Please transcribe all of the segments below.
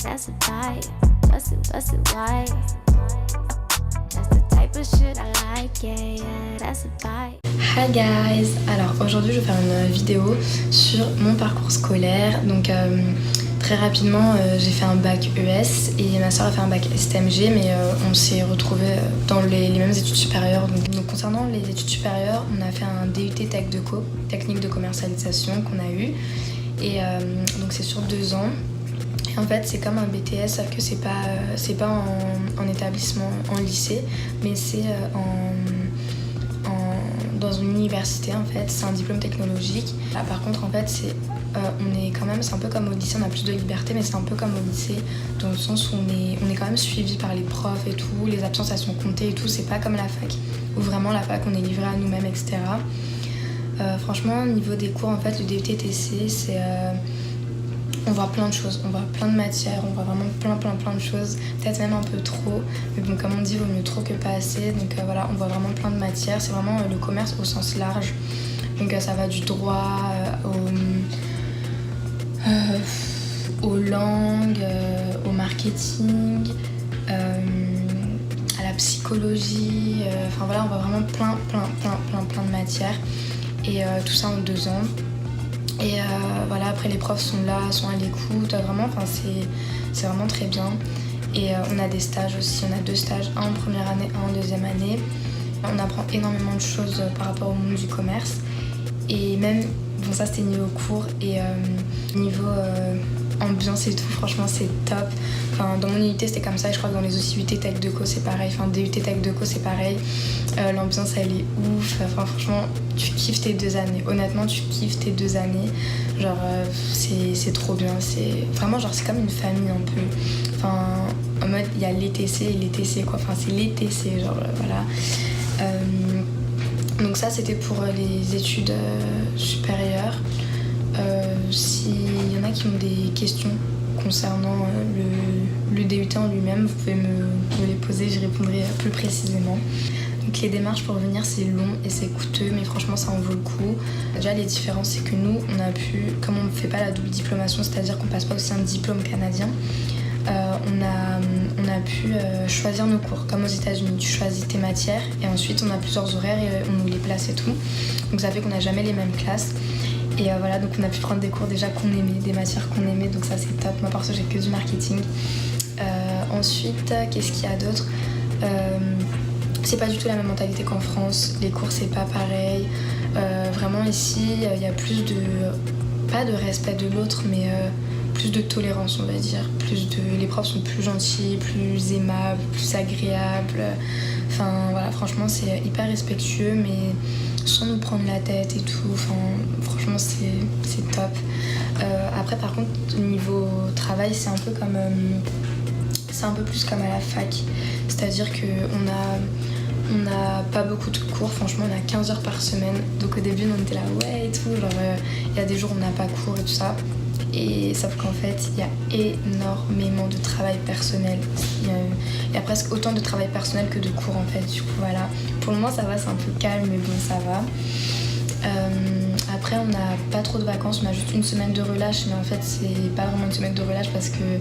that's a vibe. Bust it wide. That's the type of shit I like, yeah, that's a vibe. Hi guys! Alors aujourd'hui je vais faire une vidéo sur mon parcours scolaire. Donc très rapidement j'ai fait un bac ES et ma soeur a fait un bac STMG, mais on s'est retrouvés dans les mêmes études supérieures. Donc concernant les études supérieures, on a fait un DUT Tech de Co, technique de commercialisation qu'on a eu. Et donc c'est sur 2 ans. Et en fait c'est comme un BTS, sauf que c'est pas en établissement, en lycée, mais c'est dans une université en fait, c'est un diplôme technologique. Là, par contre en fait c'est un peu comme au lycée, on a plus de liberté, mais c'est un peu comme au lycée dans le sens où on est quand même suivi par les profs et tout, les absences elles sont comptées et tout, c'est pas comme la fac où vraiment la fac on est livré à nous-mêmes, etc. Franchement au niveau des cours en fait le DUT-TC c'est on voit plein de choses, on voit plein de matières, on voit vraiment plein de choses, peut-être même un peu trop, mais bon comme on dit, vaut mieux trop que pas assez, donc voilà, on voit vraiment plein de matières, c'est vraiment le commerce au sens large, donc ça va du droit aux langues, au marketing, à la psychologie, enfin voilà, on voit vraiment plein de matières, et tout ça en 2 ans. Et voilà, après les profs sont là, sont à l'écoute, vraiment, enfin c'est vraiment très bien. Et on a des stages aussi, on a 2 stages, un en première année, un en deuxième année. On apprend énormément de choses par rapport au monde du commerce. Et même, bon ça c'était niveau cours et niveau ambiance et tout, franchement c'est top. Enfin, dans mon UT c'était comme ça et je crois que dans les autres UT Tech de Co c'est pareil, enfin DUT Tech de Co c'est pareil. L'ambiance elle est ouf, enfin franchement tu kiffes tes 2 années, honnêtement tu kiffes tes 2 années, genre c'est trop bien, c'est vraiment genre c'est comme une famille un peu, enfin en mode il y a les TC et les TC quoi, enfin c'est les TC genre voilà. Donc ça c'était pour les études supérieures. S'il y en a qui ont des questions concernant le DUT en lui-même, vous pouvez me les poser, j'y répondrai plus précisément. Donc les démarches pour venir c'est long et c'est coûteux, mais franchement ça en vaut le coup. Déjà les différences c'est que nous on a pu, comme on ne fait pas la double diplomation, c'est-à-dire qu'on passe pas aussi un diplôme canadien, on a pu choisir nos cours, comme aux États-Unis. Tu choisis tes matières et ensuite on a plusieurs horaires et on nous les place et tout. Donc ça fait qu'on n'a jamais les mêmes classes. Et voilà, donc on a pu prendre des cours déjà qu'on aimait, des matières qu'on aimait, donc ça c'est top. Moi perso j'ai que du marketing. Ensuite, qu'est-ce qu'il y a d'autre ? C'est pas du tout la même mentalité qu'en France, les cours c'est pas pareil. Vraiment ici il y a plus de, pas de respect de l'autre, mais plus de tolérance on va dire. Les profs sont plus gentils, plus aimables, plus agréables. Enfin voilà, franchement c'est hyper respectueux, mais sans nous prendre la tête et tout, enfin franchement c'est top. Après par contre niveau travail c'est un peu comme c'est un peu plus comme à la fac, c'est-à-dire que on a pas beaucoup de cours, franchement on a 15 heures par semaine, donc au début on était là ouais et tout, genre il y a des jours où on n'a pas cours et tout ça, et sauf qu'en fait il y a énormément de travail personnel, il y a presque autant de travail personnel que de cours en fait, du coup voilà, pour le moment ça va, c'est un peu calme mais bon ça va. Après on n'a pas trop de vacances, on a juste une semaine de relâche, mais en fait c'est pas vraiment une semaine de relâche parce que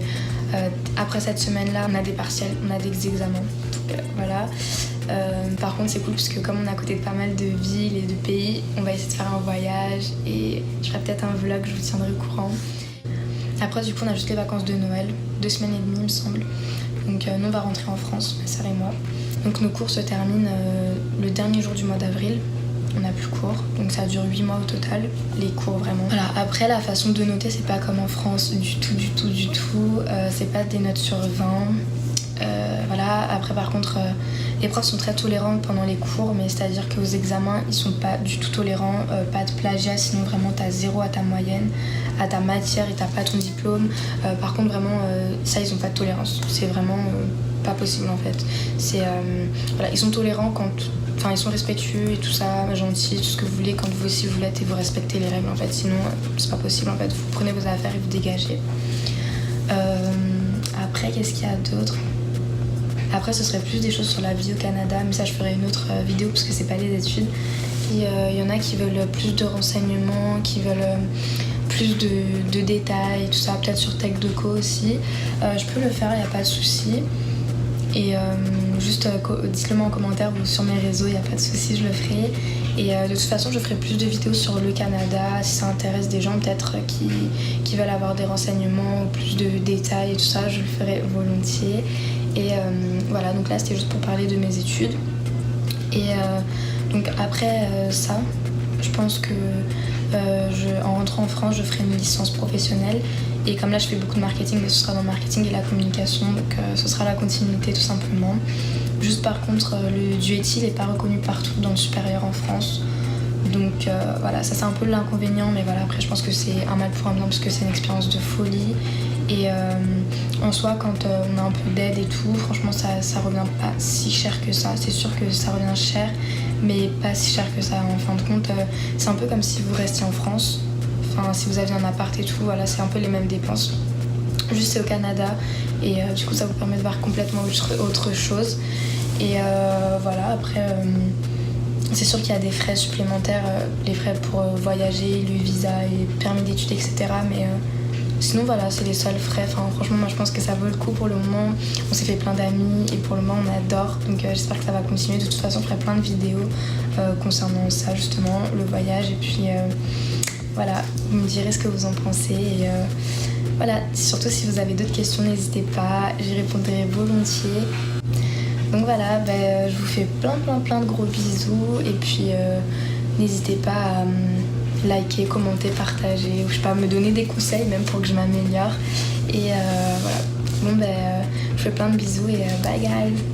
après cette semaine là on a des partiels, on a des examens, donc voilà. Par contre c'est cool parce que comme on est à côté de pas mal de villes et de pays, on va essayer de faire un voyage et je ferai peut-être un vlog, je vous tiendrai au courant. Après du coup on a juste les vacances de Noël, 2 semaines et demie il me semble, donc nous on va rentrer en France, ma sœur et moi. Donc nos cours se terminent le dernier jour du mois d'avril. On n'a plus cours, donc ça dure 8 mois au total, les cours vraiment. Voilà, après la façon de noter c'est pas comme en France du tout, c'est pas des notes sur 20. Voilà, après par contre les profs sont très tolérants pendant les cours, mais c'est-à-dire qu'aux examens ils sont pas du tout tolérants, pas de plagiat, sinon vraiment t'as 0 à ta moyenne, à ta matière et t'as pas ton diplôme. Par contre vraiment ça ils ont pas de tolérance, c'est vraiment pas possible en fait. Voilà, ils sont tolérants quand, enfin ils sont respectueux et tout ça, gentils, tout ce que vous voulez quand vous aussi vous l'êtes et vous respectez les règles en fait, sinon c'est pas possible en fait, vous prenez vos affaires et vous dégagez. Après qu'est-ce qu'il y a d'autre ? Après ce serait plus des choses sur la vie au Canada, mais ça je ferai une autre vidéo parce que c'est pas les études. Il y en a qui veulent plus de renseignements, qui veulent plus de détails, tout ça, peut-être sur TechDoco aussi, je peux le faire, il n'y a pas de souci. Et juste dites-le moi en commentaire ou sur mes réseaux, il n'y a pas de souci, je le ferai. Et de toute façon, je ferai plus de vidéos sur le Canada, si ça intéresse des gens peut-être qui veulent avoir des renseignements ou plus de détails et tout ça, je le ferai volontiers. Et voilà, donc là c'était juste pour parler de mes études. Et donc après ça, je pense que en rentrant en France, je ferai une licence professionnelle. Et comme là je fais beaucoup de marketing, mais ce sera dans le marketing et la communication, donc ce sera la continuité tout simplement. Juste par contre, le DUET n'est pas reconnu partout dans le supérieur en France. Donc voilà, ça c'est un peu l'inconvénient, mais voilà, après je pense que c'est un mal pour un bien parce que c'est une expérience de folie. Et en soi, quand on a un peu d'aide et tout, franchement ça revient pas si cher que ça. C'est sûr que ça revient cher, mais pas si cher que ça. En fin de compte, c'est un peu comme si vous restiez en France. Enfin, si vous aviez un appart et tout, voilà, c'est un peu les mêmes dépenses. Juste c'est au Canada et du coup ça vous permet de voir complètement autre chose. Et voilà, après c'est sûr qu'il y a des frais supplémentaires, les frais pour voyager, le visa et permis d'études, etc. Mais sinon voilà, c'est les seuls frais. Enfin, franchement moi je pense que ça vaut le coup pour le moment. On s'est fait plein d'amis et pour le moment on adore. Donc j'espère que ça va continuer. De toute façon je ferai plein de vidéos concernant ça justement, le voyage. Et puis voilà, vous me direz ce que vous en pensez. Et voilà, surtout si vous avez d'autres questions, n'hésitez pas, j'y répondrai volontiers. Donc voilà, je vous fais plein de gros bisous. Et puis n'hésitez pas à liker, commenter, partager, ou je sais pas, me donner des conseils même pour que je m'améliore. Et voilà, bon je vous fais plein de bisous et bye guys.